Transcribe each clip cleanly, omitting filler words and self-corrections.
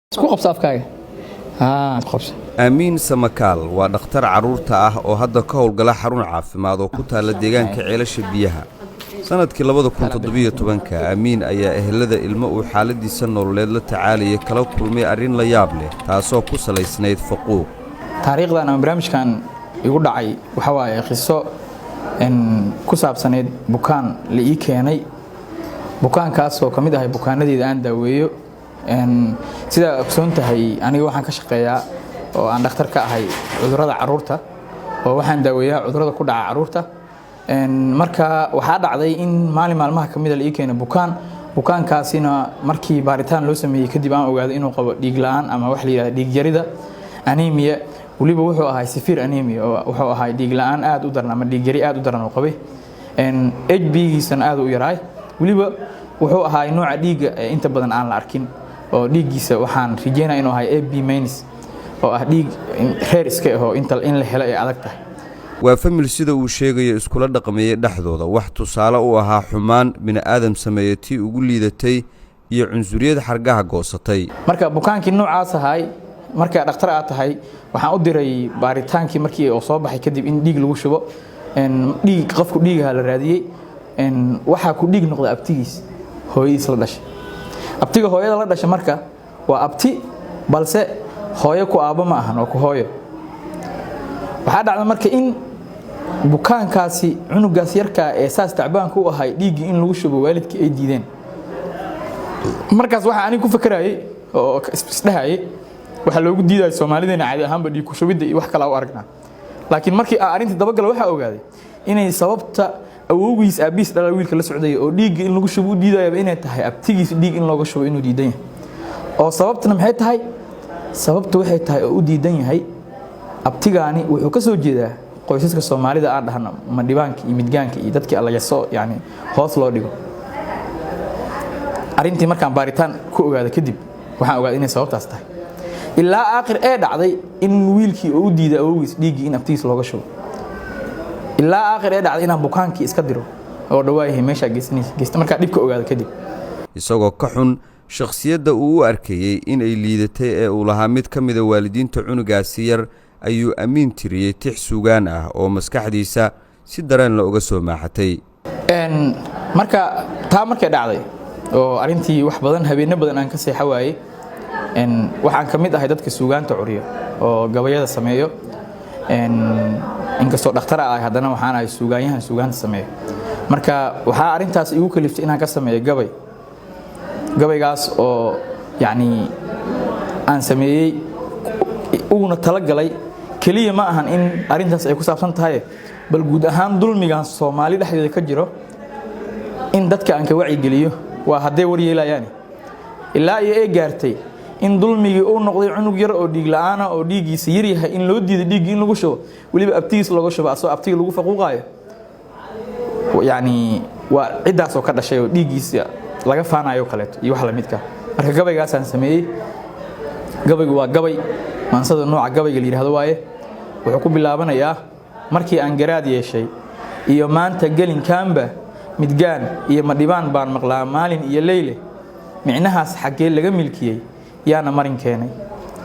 isku qabso afkaaga qabso. Amiin Samakaal waa dhakhtar caruurta ah oo hadda ka howlgala xarun caafimaad oo ku taala deegaanka ceelasha biyaha. Sanadkii 2017 Amiin ayaa ehelada ilmo uu xaaladiisa nololeed la tacaaliyay kala kulmay arrin la yaab leh taasoo ku salaysnayd faquuq. Taariikhdan ama barnaamijkan igu dhacay waxa waaye qiso ku saabsaneed bukaan la ii keenay. bukaankaas oo kamid ah bukaanadeeda aan daaweeyo sida ogsoon tahay aniga waxaan ka shaqeeyaa oo aan dhakhtar ka ahay cudurrada caruurta oo waxaan daaweeyaa cudurrada ku dhaca caruurta marka waxaa dhacday in maalmaha kamid la ii keenay bukaankaasina markii baaritaan loo sameeyay kadib aan ogaaday inuu qabo dhiig la'aan ama wax la yiraahdo dhiig yarida anemia waliba wuxuu ahaa severe anemia oo wuxuu ahaa dhiig la'aan aad u daran ama dhiig yari aad u daran oo qabay HB-giisana aad u yaraay waliba wuxuu ahaa nooca dhiiga inta badan aan la arkin oo dhiigiisa waxaan rajeynayaa inuu ahay AB minus oo ah dhiig reer iska ah oo inta in la helo ay adag tahay. waa famil sida uu sheegayo iskula dhaqameeyay dhaxdooda wax tusaale u ahaa xumaan bini aadam sameeyay ugu liidatay iyo cunsuriyad xargaha goosatay. marka bukaankii noocaas ahay marka dhakhtar aad tahay waxaan u diray baaritaankii markii uu soo baxay kadib in dhiig lagu shubo dhiig qofku dhiigaha la raadiyay waxa ku dhiig noqday abtigiis hooyadiis la dhashay. abtiga hooyada la dhashay marka waa abti balse hooyo ku aabo ma ahan oo ku hooyo. waxa dhacday marka in bukaankaasi cunugaas yarka ee saas tacbaanku u ahay dhiig in lagu shubo waalidkii ay diideen. markaas waxa ani ku fakarayay oo isdhahay waxa loogu diiday Soomaalideena caadi ahaanba dhiig ku shubida iyo wax kale oo aragnaa. laakiin markii arinta dabagal waxa ogaaday inay sababta awowgiis aabis dhalay wiilka la socday oo dhiig in lagu shubo diidayba inay tahay abtigiis dhiig in looga shubo inuu diidan yahay oo sababtuna maxay tahay sababtu waxay tahay oo u diidan yahay abtigaani wuxuu ka soo jeedaa qoysaska Soomaalida aan dhahno ma dhibaanka iyo midgaanka iyo dadkii alla yasoo yani hoos loo dhigo. arintii markaan baaritaan ku ogaaday kadib waxaan ogaaday inay sababtaas tahay ilaa aakhir ee dhacday in wiilkii uu diiday awowgiis dhiig in abtigiis looga shubo ilaa aakhir ee dhacday inaan bukaankii iska diro oo dhawaayahay meesha geysnaysa marka dibka ogaada kadib isagoo ka xun shakhsiyadda uu u arkayay in ay liidatay ee uu lahaa mid ka mid ah waalidiinta cunugaasi yar ayuu Amiin tiriyay tix suugaan ah oo maskaxdiisa si dareen la uga soo maaxatay. marka taa markay dhacday oo arintii wax badan habeen badan aan ka seexa waayay waxaan ka mid ahay dadka suugaanta curiyo oo gabayada sameeyo inkastoo dhakhtar ah haddana waxaan ahay suugaanyahan suugaanta sameeyo. marka waxa arintaas igu kaliftay inaan ka sameeyo gabaygaas oo yani aan sameeyay uuna tala galay kaliya ma ahan in arintaas ay ku saabsan tahay bal guud ahaan dulmigan Soomaali dhexdeeda ka jiro in dadka aan ka wacyi geliyo waa haday war yeelayaan ilaa ay gaartay in dulmigi uu noqday cunug yar oo dhiig la'aan oo dhiigiisa yar yahay in loo diiday dhiig in lagu shubo waliba abtigiis looga shubo asoo abtiga lagu faquuqayo yani waa cidaas oo ka dhashay oo dhiigiisa laga faanayo kaleeto iyo wax la midka. marka gabaygaas aan sameeyay gabaygu waa gabay maansada nooca gabayga la yiraahdo waaye wuxuu ku bilaabanayaa markii aan garaad yeeshay iyo maanta gelin kaamba midgaan iyo madhibaan baan maqlaa maalin iyo leyle micnahaas xagee laga milkiyay yaana marin keenay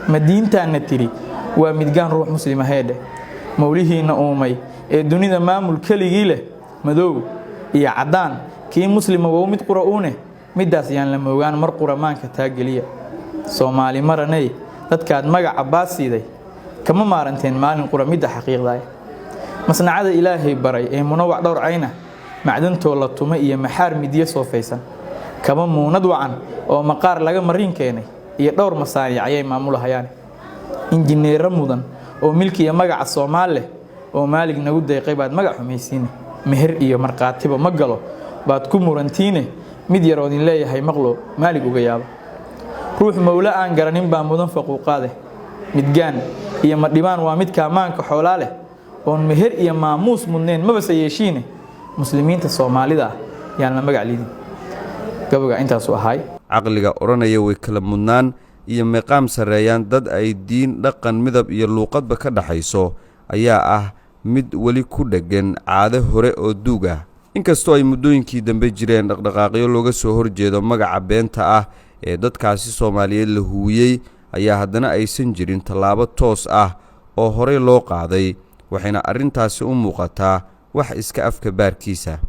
madiintaana tiri waa midgaan ruux muslim aheed mawlihiina uumay ee dunida maamul kaligii leh madow iyo cadaan kii muslima waa mid quraa'uune midaas yaan la moogaan mar quramaanka taageliya Soomaali maranay dadkaad magaca baasiday kama maaranteen maalin quramida xaqiiqda masnacada Ilaahay baray ee munawac dhowr ayna macdantoo la tumay iyo maxaar midiye soofaysan kama muunad wacan oo maqaar laga marin keenay iyo dhowr masaaniic ayay maamulahayaan injineer mudan oo milkiga magaca Soomaali oo maalig nagu deeqay baad magac xumaysiin meher iyo marqaatiba ma galo baad ku murantiine mid yar oo idin leeyahay maqlo maalig uga yaabo ruux mawla aan garanin baa mudan faquuqaade midgaan iyo madhibaan waa mid ka maanka xoolaa leh oo meher iyo maamuus mudneen ma bas yeeshiine muslimiinta Soomaalida yaan la magac liidin. gabayga intaas u ahay caqliga oranaya way kala mudnaan iyo meeqaam sareeyaan dad ay diin dhaqan midab iyo luuqadba ka dhaxayso ayaa ah mid wali ku dhagan caado hore oo duug ah inkastoo ay muddooyinkii dambe jireen dhaqdhaqaaqyo looga soo horjeedo magaca beenta ah ee dadkaasi Soomaaliyeed la huwiyay ayaa haddana aysan jirin tallaabo toos ah oo horey loo qaaday, waxayna arrintaasi u muuqataa wax iska afka baarkiisa.